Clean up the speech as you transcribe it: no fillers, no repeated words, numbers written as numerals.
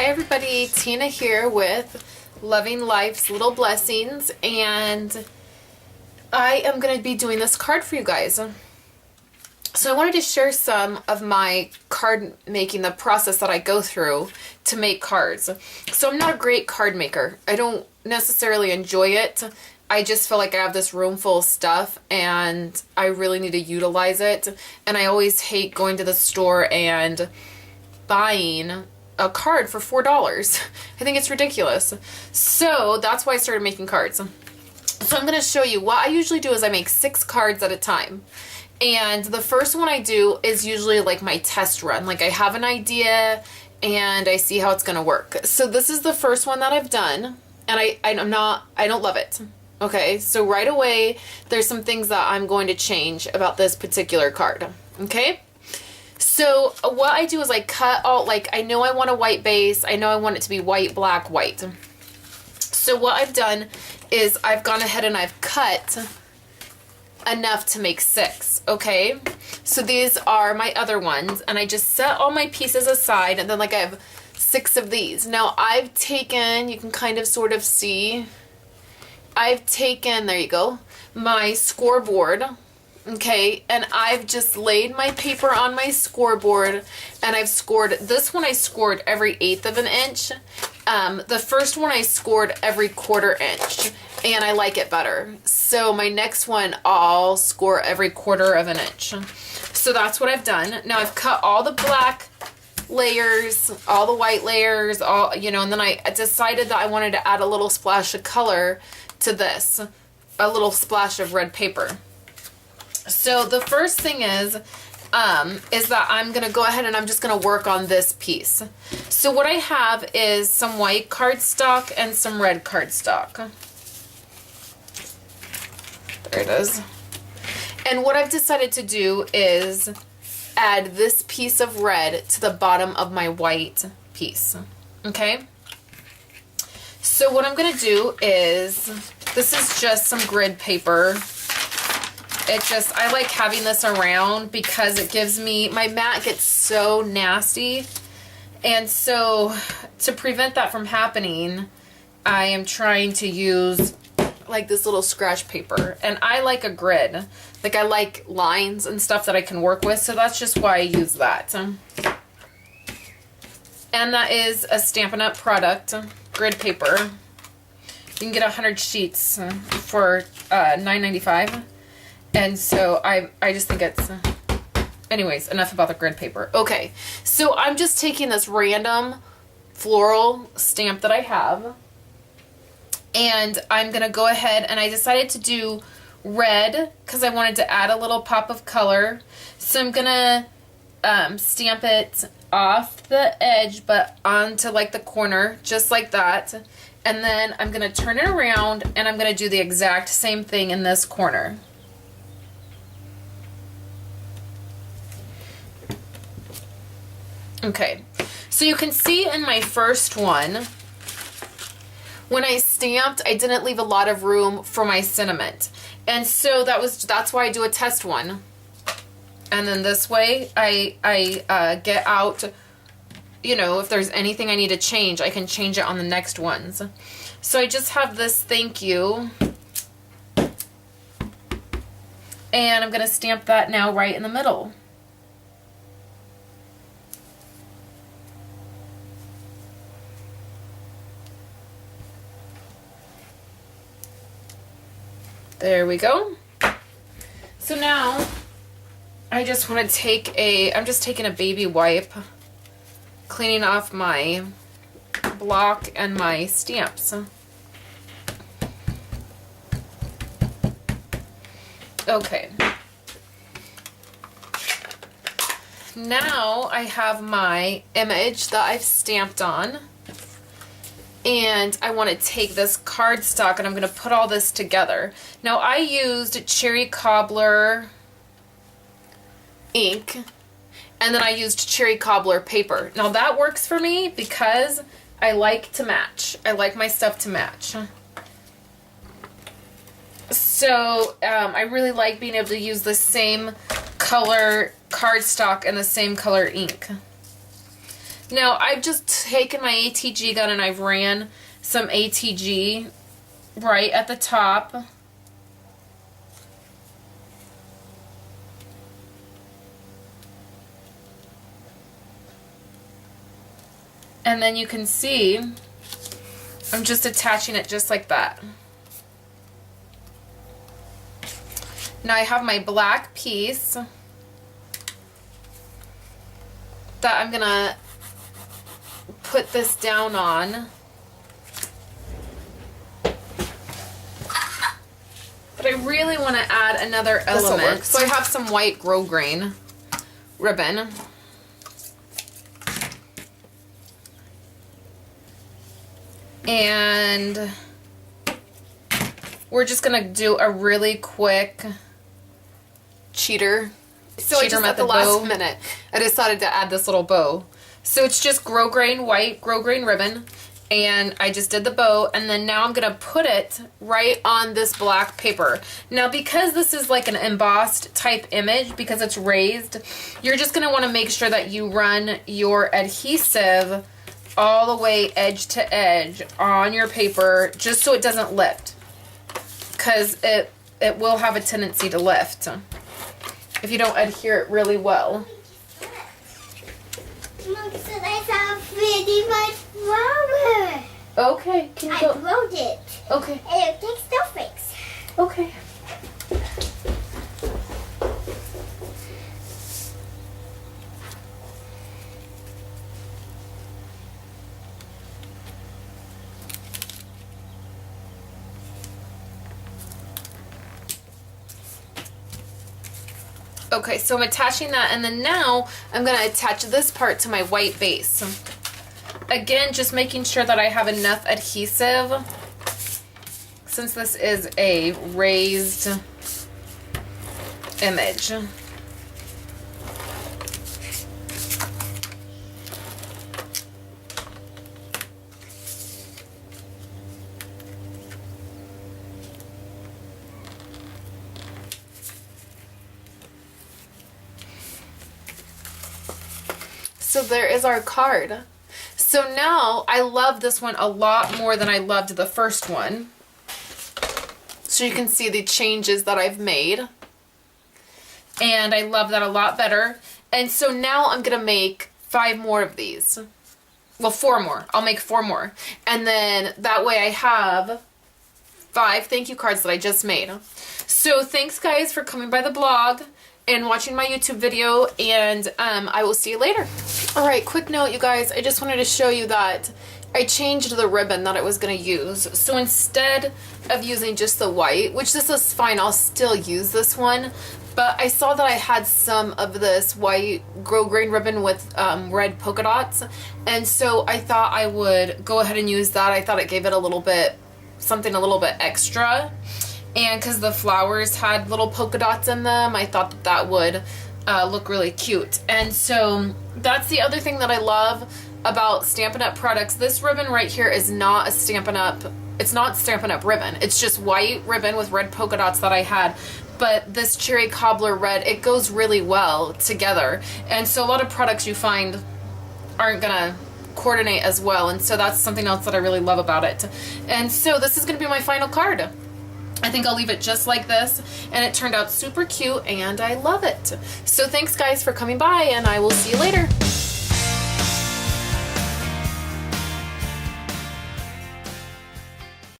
Hi everybody, Tina here with Loving Life's Little Blessings, and I am going to be doing this card for you guys. So I wanted to share some of my card making, the process that I go through to make cards. So I'm not a great card maker. I don't necessarily enjoy it. I just feel like I have this room full of stuff and I really need to utilize it. And I always hate going to the store and buying a card for $4. I think it's ridiculous. So that's why I started making cards. So I'm going to show you what I usually do is I make 6 cards at a time. And the first one I do is usually like my test run. Like I have an idea and I see how it's going to work. So this is the first one that I've done and I don't love it. Okay, so right away there's some things that I'm going to change about this particular card. Okay? So what I do is I cut all, like I know I want a white base. I know I want it to be white, black, white. So what I've done is I've gone ahead and I've cut enough to make 6, okay? So these are my other ones, and I just set all my pieces aside, and then like I have 6 of these. Now I've taken, you can kind of sort of see, I've taken, there you go, my scoreboard, okay, and I've just laid my paper on my scoreboard, and I've scored, this one I scored every 1/8 of an inch. The first one I scored every 1/4 inch, and I like it better. So my next one I'll score every 1/4 of an inch. So that's what I've done. Now I've cut all the black layers, all the white layers, all, you know, and then I decided that I wanted to add a little splash of color to this, a little splash of red paper. So the first thing is that I'm going to go ahead and I'm just going to work on this piece. So what I have is some white cardstock and some red cardstock. There it is. And what I've decided to do is add this piece of red to the bottom of my white piece. Okay? So what I'm going to do is, this is just some grid paper. I like having this around because it gives me, my mat gets so nasty. And so to prevent that from happening, I am trying to use like this little scratch paper. And I like a grid. Like I like lines and stuff that I can work with. So that's just why I use that. And that is a Stampin' Up! Product, grid paper. You can get 100 sheets for $9.95. And so I just think it's, anyways, enough about the grid paper. Okay, so I'm just taking this random floral stamp that I have, and I'm going to go ahead, and I decided to do red because I wanted to add a little pop of color. So I'm going to stamp it off the edge, but onto like the corner, just like that. And then I'm going to turn it around, and I'm going to do the exact same thing in this corner. Okay, so you can see in my first one, when I stamped, I didn't leave a lot of room for my sentiment. And so that's why I do a test one. And then this way, I get out, you know, if there's anything I need to change, I can change it on the next ones. So I just have this thank you. And I'm going to stamp that now right in the middle. There we go. So now I just want to take I'm just taking a baby wipe, cleaning off my block and my stamps. Okay. Now I have my image that I've stamped on. And I want to take this cardstock and I'm going to put all this together. Now I used Cherry Cobbler ink and then I used Cherry Cobbler paper. Now that works for me because I like to match. I like my stuff to match. So I really like being able to use the same color cardstock and the same color ink. Now, I've just taken my ATG gun and I've ran some ATG right at the top. And then you can see I'm just attaching it just like that. Now I have my black piece that I'm gonna put this down on. But I really want to add another element. So I have some white grosgrain ribbon. And we're just gonna do a really quick cheater. So I just at the last minute, I decided to add this little bow. So it's just grosgrain, white grosgrain ribbon, and I just did the bow, and then now I'm gonna put it right on this black paper. Now because this is like an embossed type image, because it's raised, you're just gonna wanna make sure that you run your adhesive all the way edge to edge on your paper, just so it doesn't lift, because it will have a tendency to lift if you don't adhere it really well. Look, so that's how pretty much flower. Okay, can you go? I wrote it. Okay. And it takes snowflakes. Okay. Okay, so I'm attaching that, and then now I'm going to attach this part to my white base. Again, just making sure that I have enough adhesive, since this is a raised image. So there is our card. So now I love this one a lot more than I loved the first one. So you can see the changes that I've made. And I love that a lot better. And so now I'm going to make 5 more of these. Well, 4 more. I'll make 4 more. And then that way I have 5 thank you cards that I just made. So thanks guys for coming by the blog and watching my YouTube video, and I will see you later. Alright, quick note you guys, I just wanted to show you that I changed the ribbon that I was going to use. So instead of using just the white, which this is fine, I'll still use this one, but I saw that I had some of this white grosgrain ribbon with red polka dots, and so I thought I would go ahead and use that. I thought it gave it a little bit, something a little bit extra. And because the flowers had little polka dots in them, I thought that that would look really cute. And so that's the other thing that I love about Stampin' Up! Products. This ribbon right here is not a Stampin' Up! It's not Stampin' Up! Ribbon. It's just white ribbon with red polka dots that I had. But this Cherry Cobbler red, it goes really well together. And so a lot of products you find aren't gonna coordinate as well. And so that's something else that I really love about it. And so this is gonna be my final card. I think I'll leave it just like this, and it turned out super cute and I love it. So thanks guys for coming by, and I will see you later.